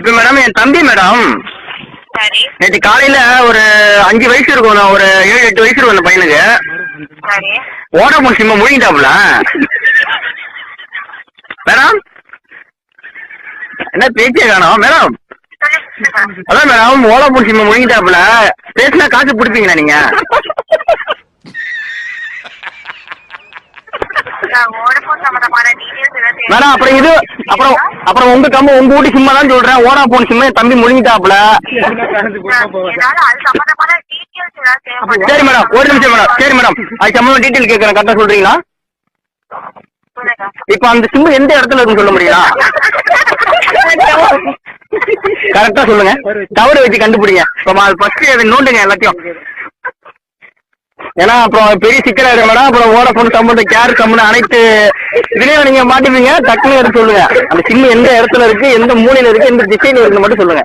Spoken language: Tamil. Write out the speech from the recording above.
இப்ப மேடம் என் தம்பி மேடம் சரி நேற்று காலையில ஒரு 5 வயசு இருக்கும், ஒரு 7-8 வயசு இருக்கும் அந்த பையனுக்கு. சரி வோடாஃபோன் சிம்ம முழுங்கிட்டாப்புல மேடம். என்ன பேச்சே காணோம் மேடம். அதான் மேடம் வோடாஃபோன் சிம்ம முழுங்கிட்டாப்புல. பேசினா காசு பிடிப்பீங்களா நீங்க? மேடம் அப்புறம் இது அப்புறம் உங்க வீட்டு சிம்மா தான் சொல்றேன். வோடாஃபோன் சிம்ம என் தம்பி முழுங்கிட்டாப்புல. சரி மேடம் ஒரு நிமிஷம் மேடம். சரி மேடம் அது சம்பந்தம் டீட்டெயில் கேட்கறேன், கரெக்டா சொல்றீங்களா? இப்ப அந்த சிம்மு எந்த இடத்துல இருக்குன்னு சொல்ல முடியுங்களா? கரெக்டா சொல்லுங்க, டவர் வச்சு கண்டுபிடிங்க. ஃபர்ஸ்ட் நோண்டுங்க எல்லாத்தையும். ஏன்னா அப்புறம் பெரிய சிக்கலாயிடும் மேடம். அப்புறம் வோடாஃபோன் சம்பந்தம் கேர் சம்பந்தம் அனைத்து இதுலயும் நீங்க மாட்டிப்பீங்க. டக்குன்னு எடுத்து சொல்லுங்க அந்த சிம்மு எந்த இடத்துல இருக்கு, எந்த மூலையில இருக்கு, எந்த திசையில இருக்குன்னு மட்டும் சொல்லுங்க.